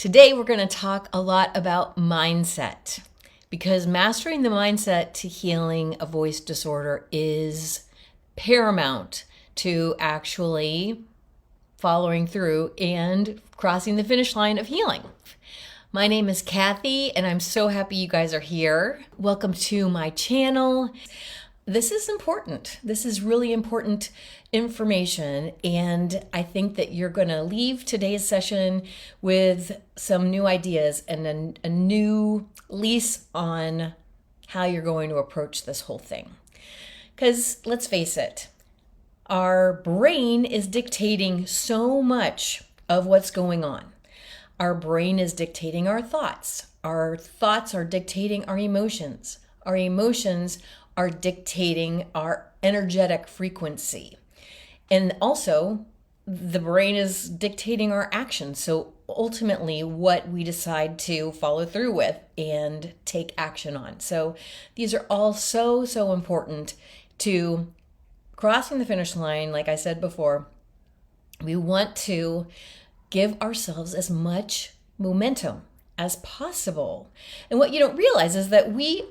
Today, we're going to talk a lot about mindset because mastering the mindset to healing a voice disorder is paramount to actually following through and crossing the finish line of healing. My name is Kathy, and I'm so happy you guys are here. Welcome to my channel. This is important. This is really important information, and I think that you're going to leave today's session with some new ideas and a new lease on how you're going to approach this whole thing. Because let's face it, our brain is dictating so much of what's going on. Our brain is dictating our thoughts. Our thoughts are dictating our emotions. Our emotions are dictating our energetic frequency. And also, the brain is dictating our actions. So ultimately, what we decide to follow through with and take action on. So these are all so important to crossing the finish line. Like I said before, we want to give ourselves as much momentum as possible. And what you don't realize is that we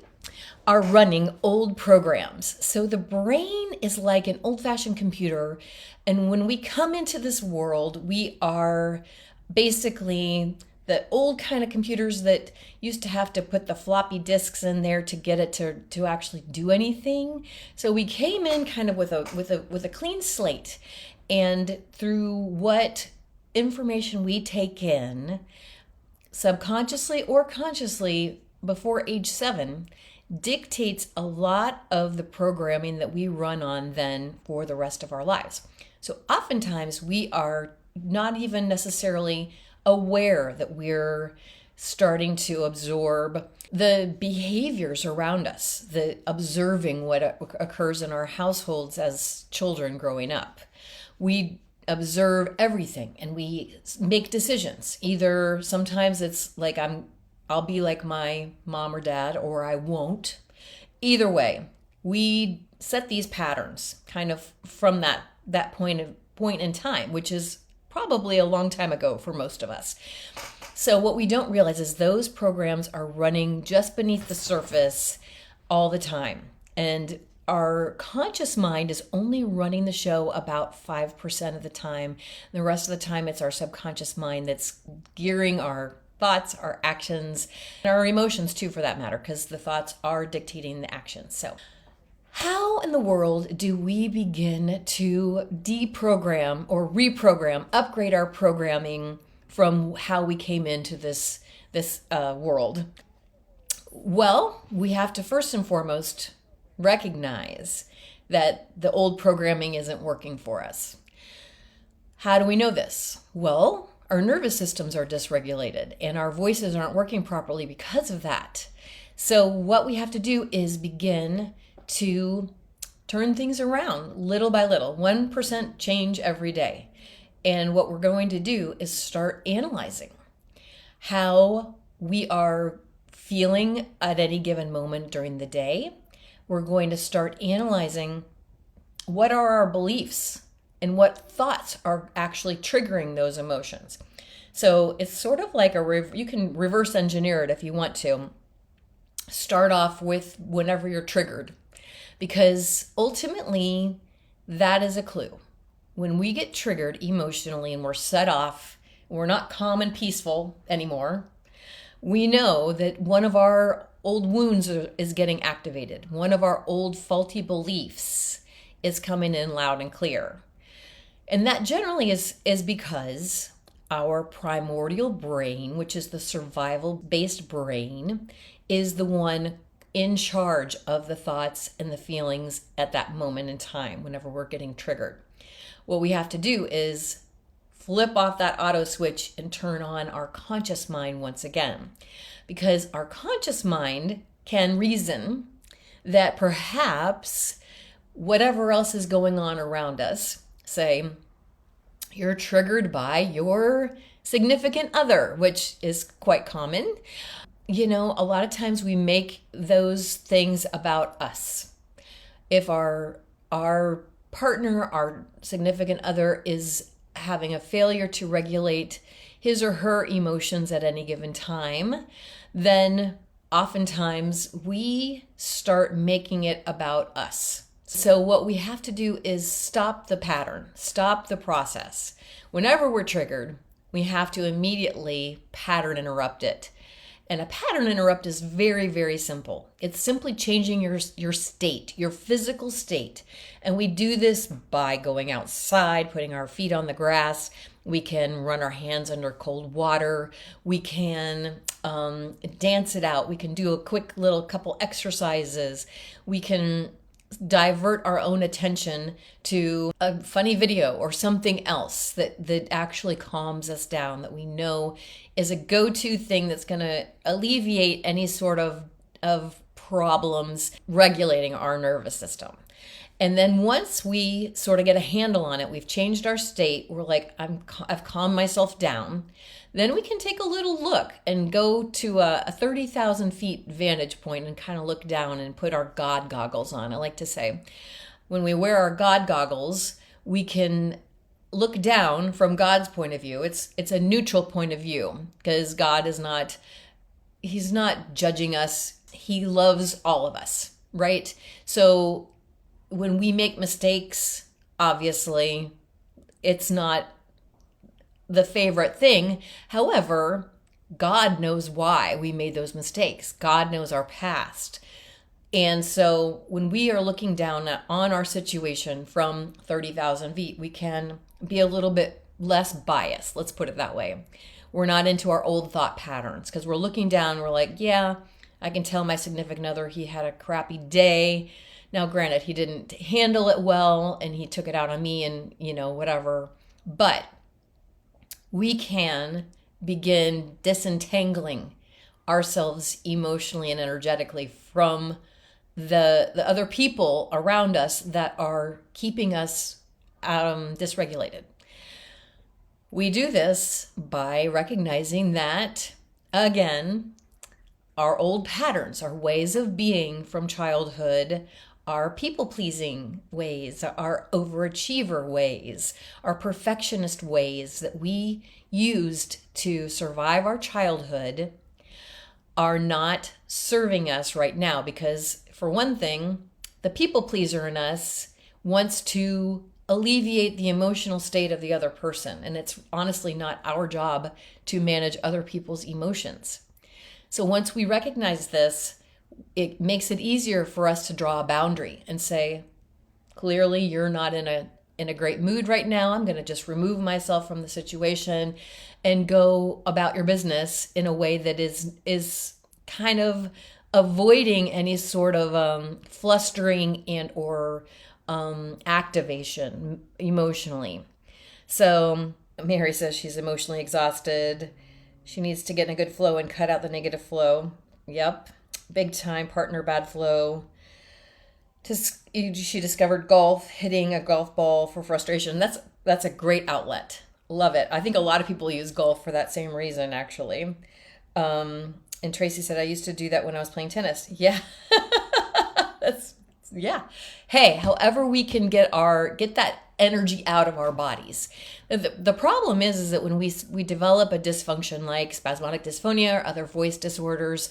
are running old programs. So the brain is like an old-fashioned computer. And when we come into this world, we are basically the old kind of computers that used to have to put the floppy disks in there to get it to actually do anything. So we came in kind of with a clean slate. And through what information we take in, subconsciously or consciously before age 7, dictates a lot of the programming that we run on then for the rest of our lives. So oftentimes we are not even necessarily aware that we're starting to absorb the behaviors around us, the observing what occurs in our households as children growing up. We observe everything and we make decisions. Either sometimes it's like I'll be like my mom or dad, or I won't. Either way, we set these patterns kind of from that point in time, which is probably a long time ago for most of us. So what we don't realize is those programs are running just beneath the surface all the time. And our conscious mind is only running the show about 5% of the time. The rest of the time, it's our subconscious mind that's gearing our thoughts, our actions, and our emotions too, for that matter, because the thoughts are dictating the actions. So how in the world do we begin to deprogram or reprogram, upgrade our programming from how we came into this world? Well, we have to first and foremost recognize that the old programming isn't working for us. How do we know this? Well, our nervous systems are dysregulated and our voices aren't working properly because of that. So what we have to do is begin to turn things around little by little, 1% change every day. And what we're going to do is start analyzing how we are feeling at any given moment during the day. We're going to start analyzing what are our beliefs and what thoughts are actually triggering those emotions. So it's sort of like you can reverse engineer it if you want to. Start off with whenever you're triggered, because ultimately that is a clue. When we get triggered emotionally and we're set off, we're not calm and peaceful anymore, we know that one of our old wounds is getting activated. One of our old faulty beliefs is coming in loud and clear. And that generally is because our primordial brain, which is the survival-based brain, is the one in charge of the thoughts and the feelings at that moment in time whenever we're getting triggered. What we have to do is flip off that auto switch and turn on our conscious mind once again. Because our conscious mind can reason that perhaps whatever else is going on around us, say you're triggered by your significant other, which is quite common. You know, a lot of times we make those things about us. If our partner, our significant other, is having a failure to regulate his or her emotions at any given time, then oftentimes we start making it about us. So what we have to do is stop the pattern, stop the process. Whenever we're triggered, we have to immediately pattern interrupt it. And a pattern interrupt is very, very simple. It's simply changing your state, your physical state. And we do this by going outside, putting our feet on the grass. We can run our hands under cold water. We can dance it out. We can do a quick little couple exercises. We can divert our own attention to a funny video or something else that actually calms us down, that we know is a go-to thing that's going to alleviate any sort of problems regulating our nervous system. And then once we sort of get a handle on it, we've changed our state, we're like, I've calmed myself down, then we can take a little look and go to a 30,000 feet vantage point and kind of look down and put our God goggles on. I like to say, when we wear our God goggles, we can look down from God's point of view. It's a neutral point of view, because God is not, he's not judging us. He loves all of us, right? So when we make mistakes, obviously, it's not the favorite thing. However, God knows why we made those mistakes. God knows our past. And so when we are looking down on our situation from 30,000 feet, we can be a little bit less biased. Let's put it that way. We're not into our old thought patterns, because we're looking down, we're like, yeah, I can tell my significant other, he had a crappy day. Now, granted, he didn't handle it well and he took it out on me and, whatever. But we can begin disentangling ourselves emotionally and energetically from the other people around us that are keeping us dysregulated. We do this by recognizing that, again, our old patterns, our ways of being from childhood, our people-pleasing ways, our overachiever ways, our perfectionist ways that we used to survive our childhood are not serving us right now. Because, for one thing, the people-pleaser in us wants to alleviate the emotional state of the other person. And it's honestly not our job to manage other people's emotions. So once we recognize this, it makes it easier for us to draw a boundary and say, clearly you're not in a great mood right now. I'm going to just remove myself from the situation and go about your business in a way that is kind of avoiding any sort of flustering and or activation emotionally. So Mary says she's emotionally exhausted. She needs to get in a good flow and cut out the negative flow. Yep. Big time partner bad flow. She discovered golf, hitting a golf ball for frustration. That's a great outlet. Love it. I think a lot of people use golf for that same reason, actually. And Tracy said, I used to do that when I was playing tennis. Yeah. Yeah. Hey, however we can get that energy out of our bodies. The problem is that when we develop a dysfunction like spasmodic dysphonia or other voice disorders,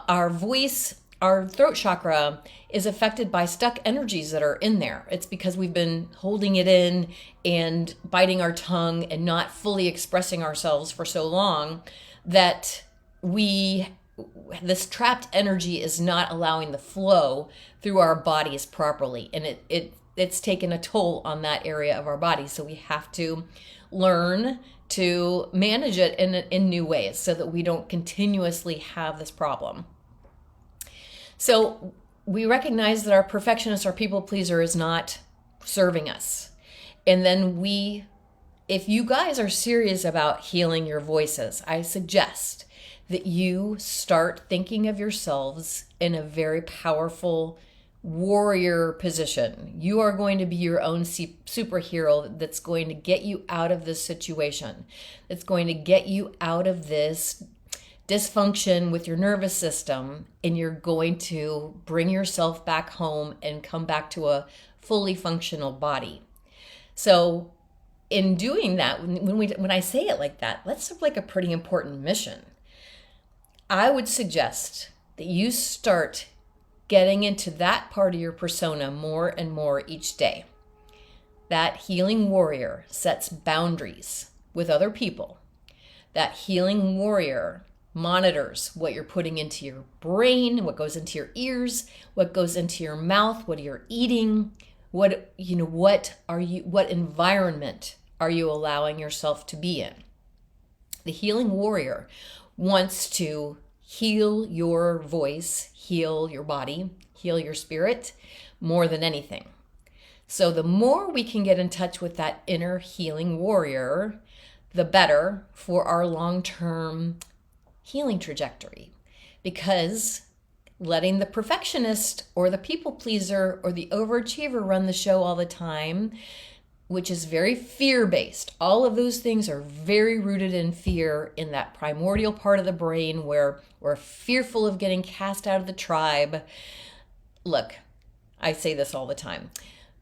our throat chakra is affected by stuck energies that are in there. It's because we've been holding it in and biting our tongue and not fully expressing ourselves for so long that this trapped energy is not allowing the flow through our bodies properly. And it's taken a toll on that area of our body. So we have to learn to manage it in new ways so that we don't continuously have this problem. So we recognize that our perfectionist, our people pleaser is not serving us. And then if you guys are serious about healing your voices, I suggest that you start thinking of yourselves in a very powerful warrior position. You are going to be your own superhero that's going to get you out of this situation, that's going to get you out of this dysfunction with your nervous system, and you're going to bring yourself back home and come back to a fully functional body. So in doing that, when I say it like that, that's like a pretty important mission. I would suggest that you start getting into that part of your persona more and more each day. That healing warrior sets boundaries with other people. That healing warrior monitors what you're putting into your brain, what goes into your ears, what goes into your mouth, what you're eating, what environment are you allowing yourself to be in. The healing warrior wants to heal your voice, heal your body, heal your spirit more than anything. So the more we can get in touch with that inner healing warrior, the better for our long-term healing trajectory. Because letting the perfectionist or the people pleaser or the overachiever run the show all the time, which is very fear-based. All of those things are very rooted in fear, in that primordial part of the brain where we're fearful of getting cast out of the tribe. Look, I say this all the time.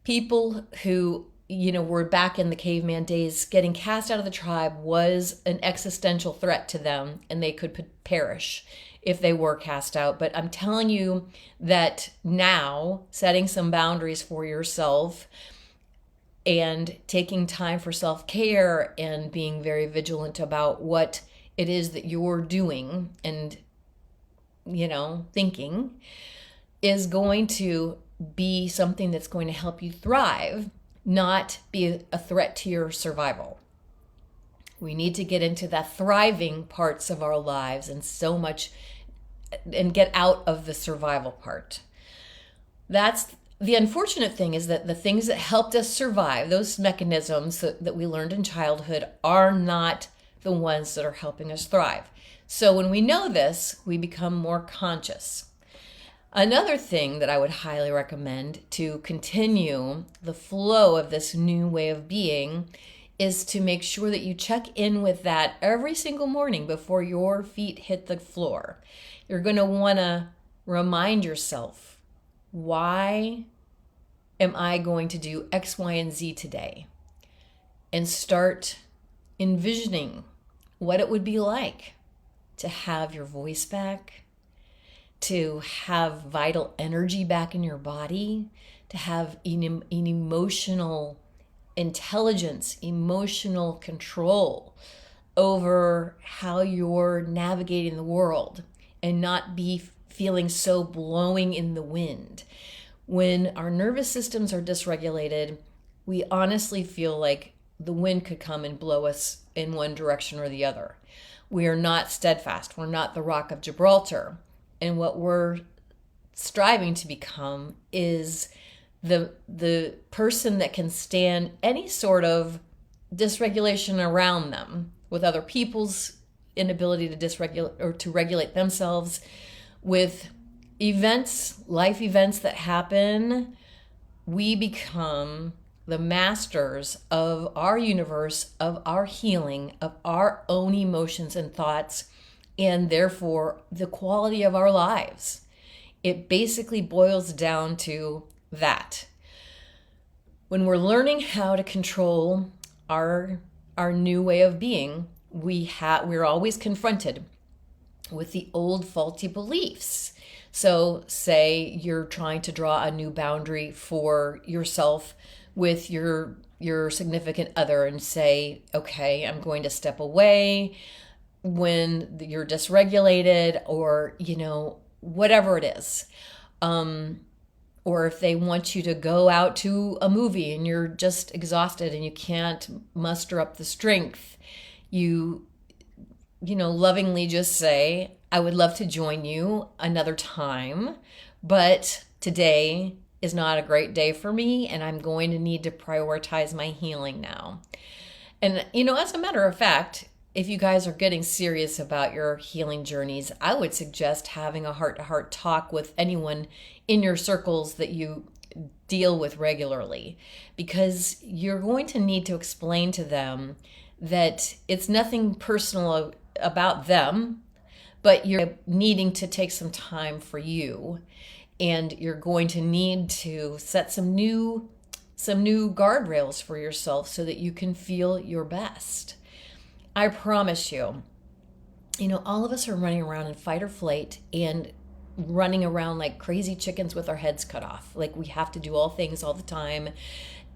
People who, were back in the caveman days, getting cast out of the tribe was an existential threat to them, and they could perish if they were cast out. But I'm telling you that now, setting some boundaries for yourself and taking time for self-care and being very vigilant about what it is that you're doing and, thinking is going to be something that's going to help you thrive, not be a threat to your survival. We need to get into the thriving parts of our lives and get out of the survival part. That's the unfortunate thing, is that the things that helped us survive, those mechanisms that we learned in childhood, are not the ones that are helping us thrive. So when we know this, we become more conscious. Another thing that I would highly recommend to continue the flow of this new way of being is to make sure that you check in with that every single morning before your feet hit the floor. You're going to want to remind yourself, why am I going to do X, Y, and Z today? And start envisioning what it would be like to have your voice back, to have vital energy back in your body, to have an emotional intelligence, emotional control over how you're navigating the world, and not be feeling so blowing in the wind. When our nervous systems are dysregulated, we honestly feel like the wind could come and blow us in one direction or the other. We are not steadfast. We're not the Rock of Gibraltar. And what we're striving to become is the person that can stand any sort of dysregulation around them, with other people's inability to dysregulate or to regulate themselves, with life events that happen. We become the masters of our universe, of our healing, of our own emotions and thoughts, and therefore the quality of our lives. It basically boils down to that. When we're learning how to control our new way of being, we're always confronted with the old faulty beliefs. So say you're trying to draw a new boundary for yourself with your significant other, and say, okay, I'm going to step away when you're dysregulated, or whatever it is, or if they want you to go out to a movie and you're just exhausted and you can't muster up the strength, you lovingly just say, I would love to join you another time, but today is not a great day for me, and I'm going to need to prioritize my healing now. And as a matter of fact, if you guys are getting serious about your healing journeys, I would suggest having a heart-to-heart talk with anyone in your circles that you deal with regularly, because you're going to need to explain to them that it's nothing personal about them, but you're needing to take some time for you, and you're going to need to set some new some new guardrails for yourself so that you can feel your best. I promise you, all of us are running around in fight or flight and running around like crazy chickens with our heads cut off. Like we have to do all things all the time,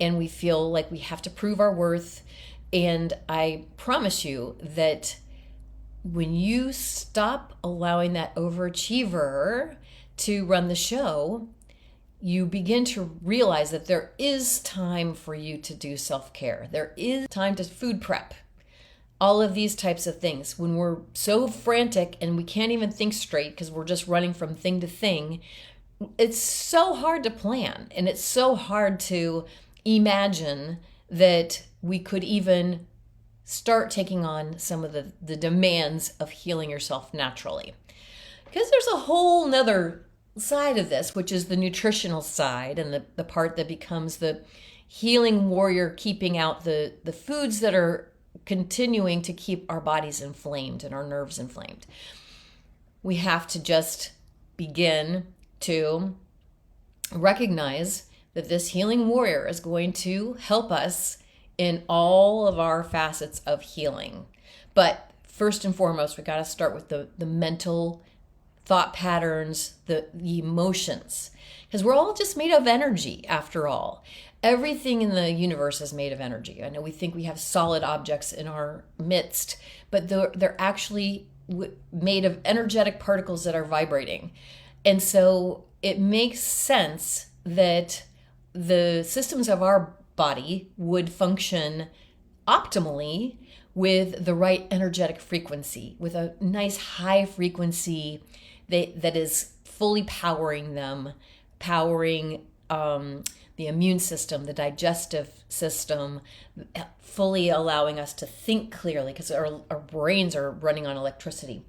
and we feel like we have to prove our worth. And I promise you that when you stop allowing that overachiever to run the show, you begin to realize that there is time for you to do self-care. There is time to food prep. All of these types of things. When we're so frantic and we can't even think straight because we're just running from thing to thing, it's so hard to plan, and it's so hard to imagine that we could even start taking on some of the demands of healing yourself naturally. Because there's a whole nother side of this, which is the nutritional side, and the part that becomes the healing warrior, keeping out the foods that are continuing to keep our bodies inflamed and our nerves inflamed. We have to just begin to recognize that this healing warrior is going to help us in all of our facets of healing. But first and foremost, we got to start with the mental thought patterns, the emotions, because we're all just made of energy after all. Everything in the universe is made of energy. I know we think we have solid objects in our midst, but they're actually made of energetic particles that are vibrating. And so it makes sense that the systems of our body would function optimally with the right energetic frequency, with a nice high frequency that is fully powering them, powering the immune system, the digestive system, fully allowing us to think clearly because our brains are running on electricity.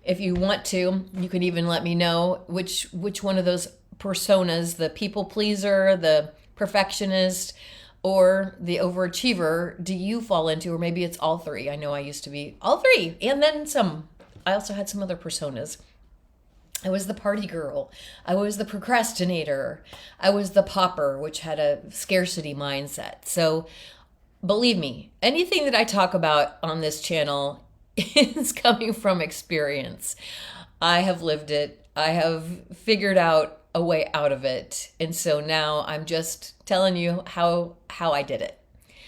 If you want to, you can even let me know which one of those personas, the people pleaser, the perfectionist, or the overachiever, do you fall into? Or maybe it's all three. I know I used to be all three, and then some. I also had some other personas. I was the party girl. I was the procrastinator. I was the popper, which had a scarcity mindset. So believe me, anything that I talk about on this channel is coming from experience. I have lived it. I have figured out a way out of it. And so now I'm just telling you how I did it.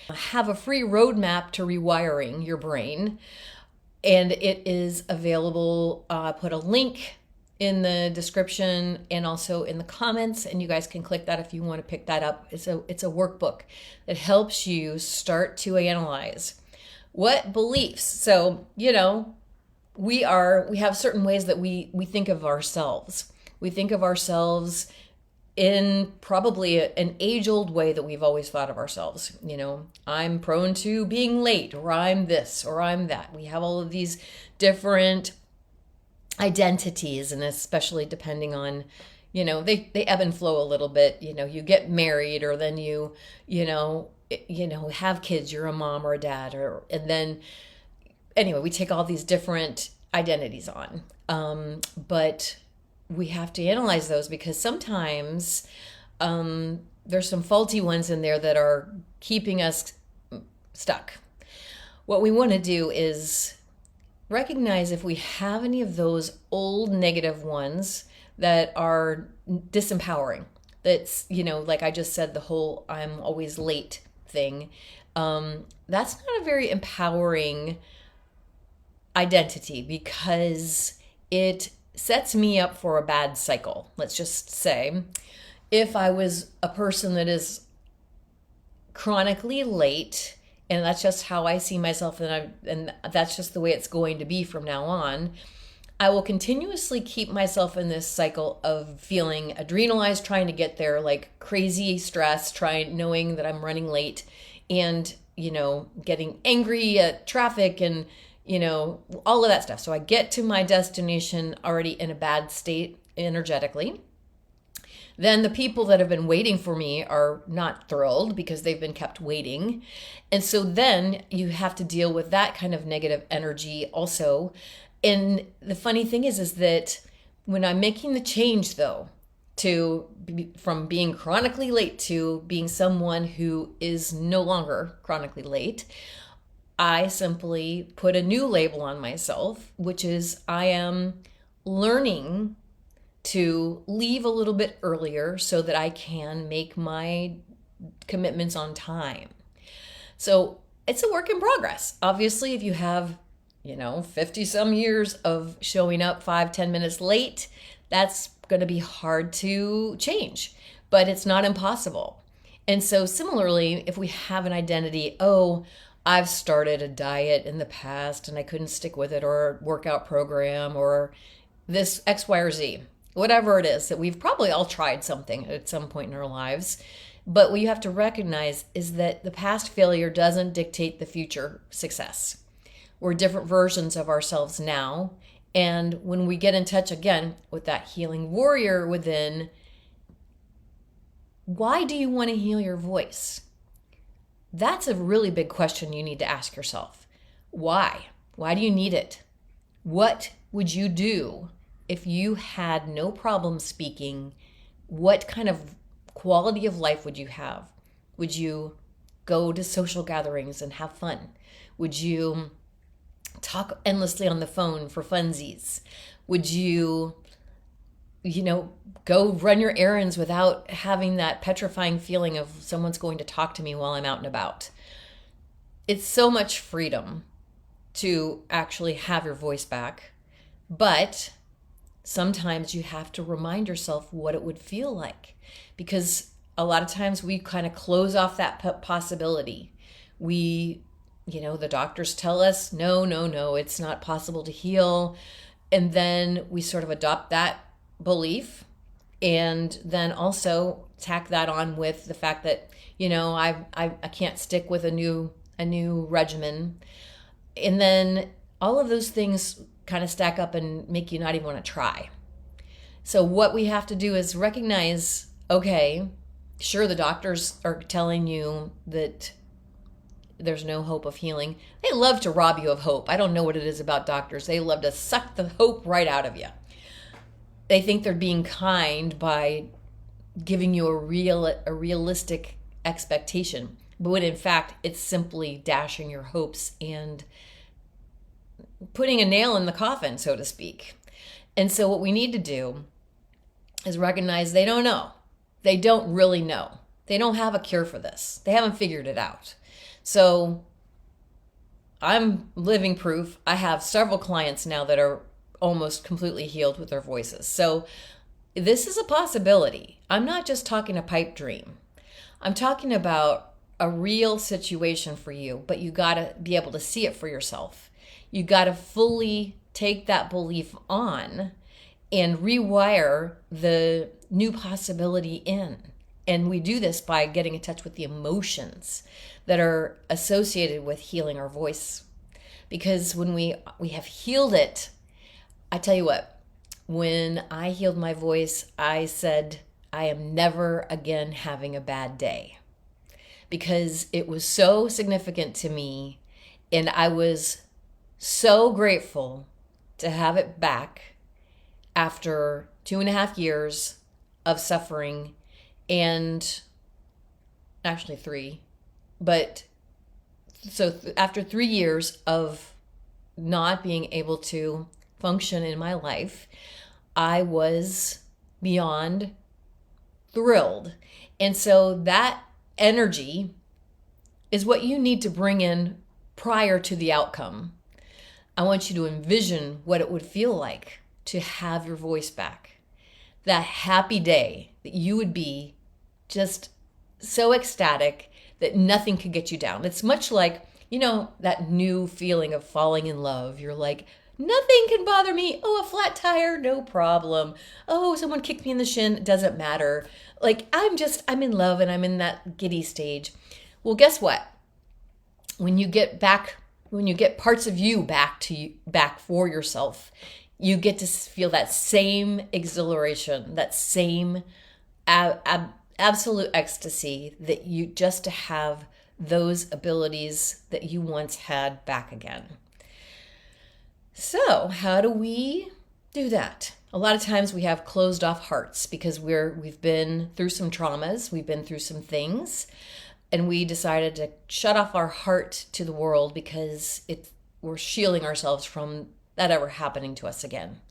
I have a free roadmap to rewiring your brain, and it is available. I put a link in the description and also in the comments, and you guys can click that if you want to pick that up. It's a workbook that helps you start to analyze what beliefs. So, we have certain ways that we think of ourselves. We think of ourselves in probably an age-old way that we've always thought of ourselves. I'm prone to being late, or I'm this, or I'm that. We have all of these different identities, and especially depending on, they ebb and flow a little bit. You get married, or then you have kids, you're a mom or a dad, and then anyway, we take all these different identities on. But we have to analyze those because sometimes there's some faulty ones in there that are keeping us stuck. What we want to do is recognize if we have any of those old negative ones that are disempowering. That's, like I just said, the whole I'm always late thing. That's not a very empowering identity because it sets me up for a bad cycle. Let's just say if I was a person that is chronically late, and that's just how I see myself, and that's just the way it's going to be from now on, I will continuously keep myself in this cycle of feeling adrenalized, trying to get there, like crazy stress, knowing that I'm running late, and getting angry at traffic and all of that stuff. So I get to my destination already in a bad state energetically. Then the people that have been waiting for me are not thrilled because they've been kept waiting. And so then you have to deal with that kind of negative energy also. And the funny thing is that when I'm making the change though, from being chronically late to being someone who is no longer chronically late, I simply put a new label on myself, which is I am learning to leave a little bit earlier so that I can make my commitments on time. So it's a work in progress. Obviously, if you have, 50 some years of showing up 5-10 minutes late, that's going to be hard to change, but it's not impossible. And so similarly, if we have an identity, I've started a diet in the past and I couldn't stick with it, or a workout program, or this X, Y, or Z, whatever it is that we've probably all tried something at some point in our lives. But what you have to recognize is that the past failure doesn't dictate the future success. We're different versions of ourselves now. And when we get in touch again with that healing warrior within, why do you want to heal your voice? That's a really big question you need to ask yourself. Why? Why do you need it? What would you do if you had no problem speaking? What kind of quality of life would you have? Would you go to social gatherings and have fun? Would you talk endlessly on the phone for funsies? Would you, go run your errands without having that petrifying feeling of someone's going to talk to me while I'm out and about? It's so much freedom to actually have your voice back, but sometimes you have to remind yourself what it would feel like, because a lot of times we kind of close off that possibility. The doctors tell us, no, it's not possible to heal. And then we sort of adopt that belief, and then also tack that on with the fact that, I can't stick with a new regimen. And then all of those things kind of stack up and make you not even want to try. So what we have to do is recognize, okay, sure, the doctors are telling you that there's no hope of healing. They love to rob you of hope. I don't know what it is about doctors. They love to suck the hope right out of you. They think they're being kind by giving you a realistic expectation, but when in fact it's simply dashing your hopes and putting a nail in the coffin, so to speak. And so what we need to do is recognize they don't know. They don't really know. They don't have a cure for this. They haven't figured it out. So I'm living proof. I have several clients now that are almost completely healed with their voices. So this is a possibility. I'm not just talking a pipe dream. I'm talking about a real situation for you, but you got to be able to see it for yourself. You got to fully take that belief on and rewire the new possibility in. And we do this by getting in touch with the emotions that are associated with healing our voice. Because when we have healed it, I tell you what, when I healed my voice, I said, I am never again having a bad day. Because it was so significant to me, and I was so grateful to have it back after 2.5 years of suffering, and actually 3, but so after 3 years of not being able to function in my life, I was beyond thrilled. And so that energy is what you need to bring in prior to the outcome. I want you to envision what it would feel like to have your voice back. That happy day that you would be just so ecstatic that nothing could get you down. It's much like, that new feeling of falling in love. You're like, nothing can bother me. Oh, a flat tire, no problem. Oh, someone kicked me in the shin, it doesn't matter. Like, I'm in love and I'm in that giddy stage. Well, guess what? When you get parts of you back for yourself, you get to feel that same exhilaration, that same absolute ecstasy that you just to have those abilities that you once had back again. So how do we do that? A lot of times we have closed off hearts because we've been through some traumas, we've been through some things, and we decided to shut off our heart to the world because we're shielding ourselves from that ever happening to us again.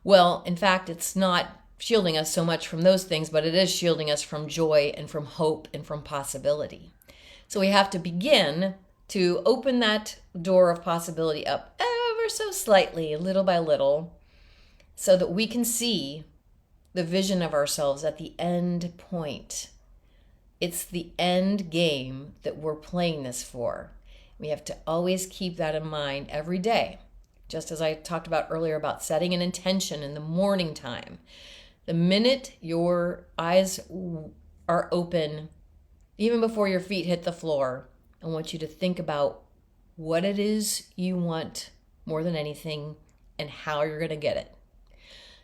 Well, in fact, it's not shielding us so much from those things, but it is shielding us from joy and from hope and from possibility. So we have to begin to open that door of possibility up ever so slightly, little by little, so that we can see the vision of ourselves at the end point. It's the end game that we're playing this for. We have to always keep that in mind every day. Just as I talked about earlier about setting an intention in the morning time. The minute your eyes are open, even before your feet hit the floor, I want you to think about what it is you want more than anything and how you're going to get it.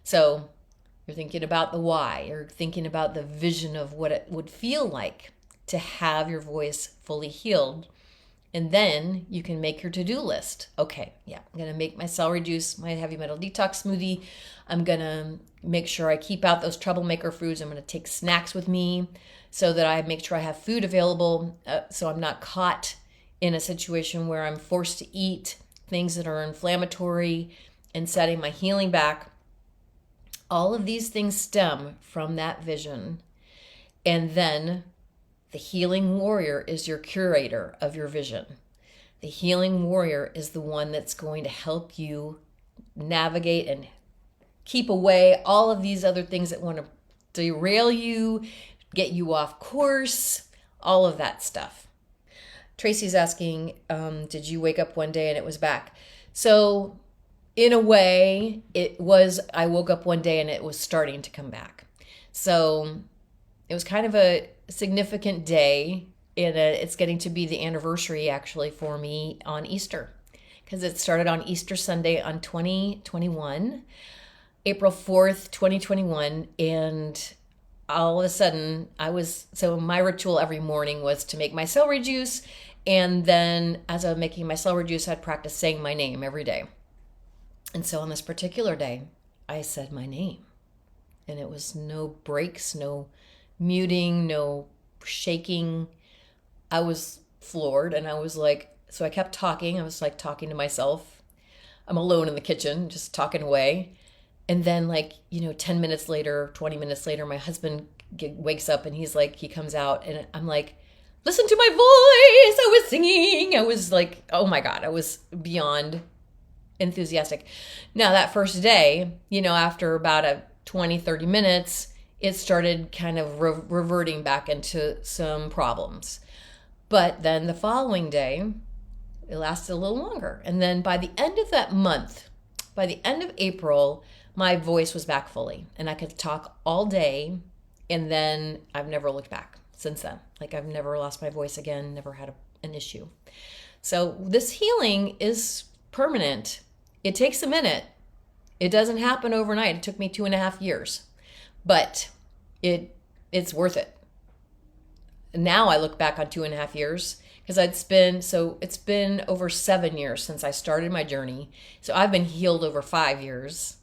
So you're thinking about the why. You're thinking about the vision of what it would feel like to have your voice fully healed. And then you can make your to-do list. Okay, yeah, I'm going to make my celery juice, my heavy metal detox smoothie. I'm going to make sure I keep out those troublemaker foods. I'm going to take snacks with me so that I make sure I have food available so I'm not caught in a situation where I'm forced to eat things that are inflammatory and setting my healing back. All of these things stem from that vision. And then the healing warrior is your curator of your vision. The healing warrior is the one that's going to help you navigate and keep away all of these other things that want to derail you, get you off course, all of that stuff. Tracy's asking, did you wake up one day and it was back? So in a way, I woke up one day and it was starting to come back. So it was kind of a significant day. It's getting to be the anniversary actually for me on Easter, because it started on Easter Sunday on 2021, April 4th, 2021. And all of a sudden so my ritual every morning was to make my celery juice. And then as I was making my celery juice, I'd practice saying my name every day. And so on this particular day, I said my name, and it was no breaks, no muting, no shaking. I was floored, and I was like, so I kept talking. I was like talking to myself. I'm alone in the kitchen, just talking away. And then 10 minutes later, 20 minutes later, my husband wakes up and he comes out, and I'm like, listen to my voice. I was singing. I was like, oh my God, I was beyond enthusiastic. Now that first day, after about 20, 30 minutes, it started kind of reverting back into some problems. But then the following day, it lasted a little longer. And then by the end of that month, by the end of April, my voice was back fully and I could talk all day. And then I've never looked back since then. I've never lost my voice again, never had an issue. So this healing is permanent. It takes a minute. It doesn't happen overnight. It took me 2.5 years, but it's worth it. Now I look back on 2.5 years because it's been over 7 years since I started my journey. So I've been healed over 5 years.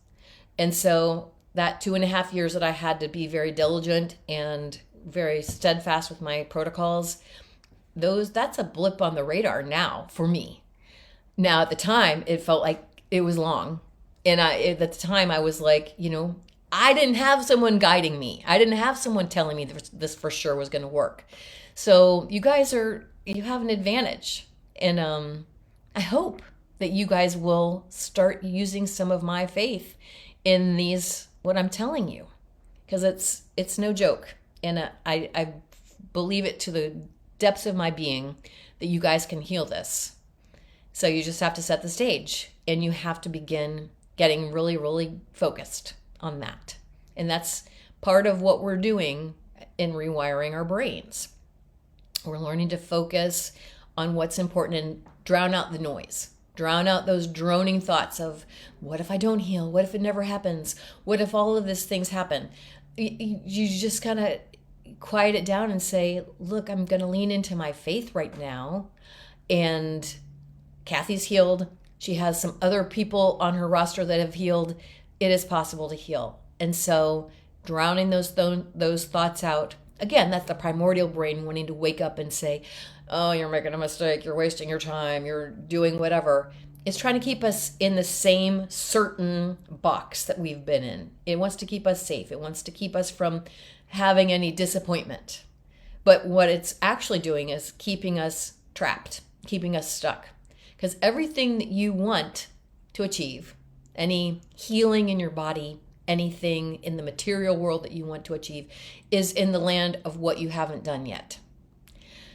And so that 2.5 years that I had to be very diligent and very steadfast with my protocols, that's a blip on the radar now for me. Now at the time, it felt like it was long. And at the time I was like, I didn't have someone guiding me. I didn't have someone telling me this for sure was going to work. So you guys you have an advantage. And I hope that you guys will start using some of my faith in what I'm telling you, because it's no joke. And I believe it to the depths of my being that you guys can heal this. So you just have to set the stage, and you have to begin getting really, really focused on that. And that's part of what we're doing in rewiring our brains. We're learning to focus on what's important and drown out the noise. Drown out those droning thoughts of, what if I don't heal? What if it never happens? What if all of these things happen? You just kind of quiet it down and say, look, I'm going to lean into my faith right now. And Kathy's healed. She has some other people on her roster that have healed. it is possible to heal. And so drowning those thoughts out, again, that's the primordial brain wanting to wake up and say, oh, you're making a mistake, you're wasting your time, you're doing whatever. It's trying to keep us in the same certain box that we've been in. It wants to keep us safe. It wants to keep us from having any disappointment. But what it's actually doing is keeping us trapped, keeping us stuck. Because everything that you want to achieve, any healing in your body, anything in the material world that you want to achieve, is in the land of what you haven't done yet.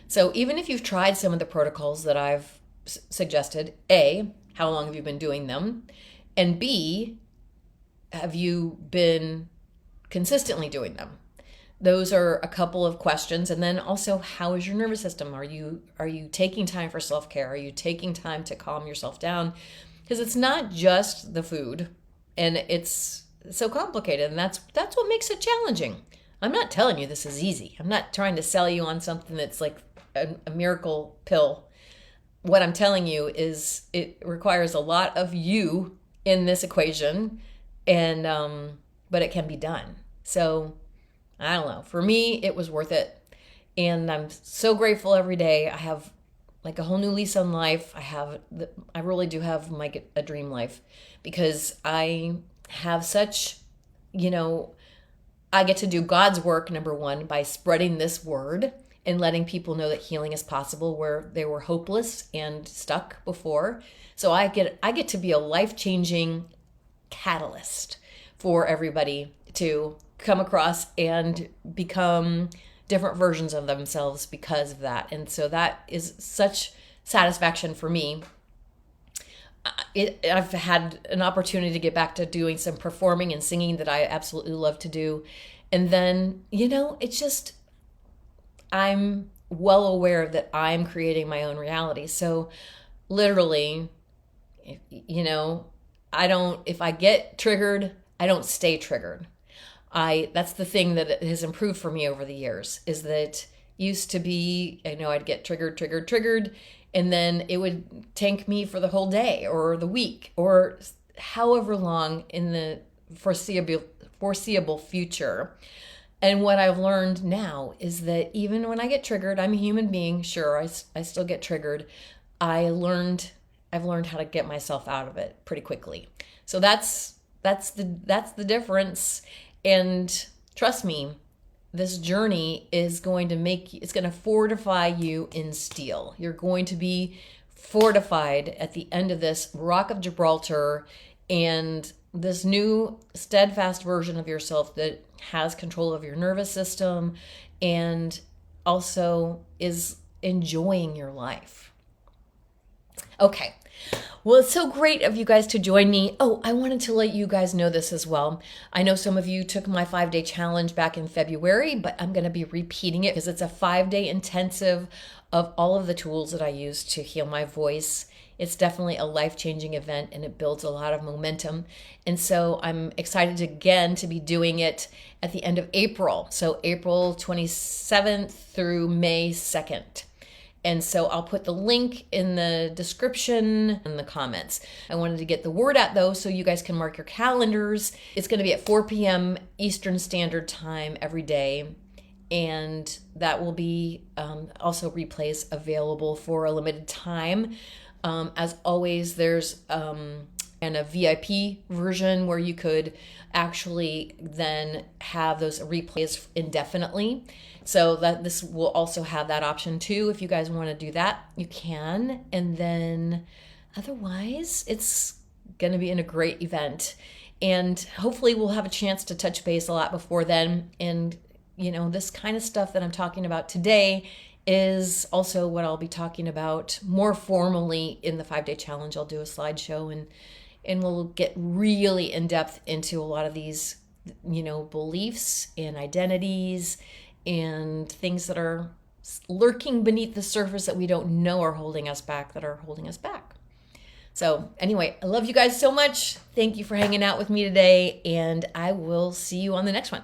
So even if you've tried some of the protocols that I've suggested, A, how long have you been doing them? And B, have you been consistently doing them? Those are a couple of questions. And then also, how is your nervous system? Are you taking time for self-care? Are you taking time to calm yourself down? Because it's not just the food, and it's so complicated, and that's what makes it challenging. I'm not telling you this is easy. I'm not trying to sell you on something that's like a miracle pill. What I'm telling you is it requires a lot of you in this equation, and but it can be done. So I don't know. For me, it was worth it. And I'm so grateful every day. I have like a whole new lease on life. I really do have like a dream life, because I have such, I get to do God's work, number one, by spreading this word and letting people know that healing is possible where they were hopeless and stuck before. So I get to be a life-changing catalyst for everybody to come across and become different versions of themselves because of that. And so that is such satisfaction for me. I've had an opportunity to get back to doing some performing and singing that I absolutely love to do. And then, it's just, I'm well aware that I'm creating my own reality. So literally, if I get triggered, I don't stay triggered. That's the thing that has improved for me over the years, is that used to be, I'd get triggered, and then it would tank me for the whole day or the week or however long in the foreseeable future. And what I've learned now is that even when I get triggered, I'm a human being. Sure, I still get triggered. I've learned how to get myself out of it pretty quickly. So that's the difference. And trust me, this journey is going to fortify you in steel. You're going to be fortified at the end of this Rock of Gibraltar, and this new steadfast version of yourself that has control of your nervous system and also is enjoying your life. Okay. Well, it's so great of you guys to join me. Oh, I wanted to let you guys know this as well. I know some of you took my 5-day challenge back in February, but I'm going to be repeating it because it's a 5-day intensive of all of the tools that I use to heal my voice. It's definitely a life-changing event, and it builds a lot of momentum. And so I'm excited again to be doing it at the end of April. So April 27th through May 2nd. And so I'll put the link in the description and the comments. I wanted to get the word out though, so you guys can mark your calendars. It's going to be at 4 p.m. Eastern Standard Time every day. And that will be also replays available for a limited time. As always, there's a VIP version where you could actually then have those replays indefinitely. So that this will also have that option too. If you guys want to do that, you can. And then otherwise, it's going to be a great event. And hopefully we'll have a chance to touch base a lot before then. And, this kind of stuff that I'm talking about today is also what I'll be talking about more formally in the 5-day challenge. I'll do a slideshow and we'll get really in depth into a lot of these, beliefs and identities and things that are lurking beneath the surface that we don't know are holding us back, that are holding us back. So anyway, I love you guys so much. Thank you for hanging out with me today, and I will see you on the next one.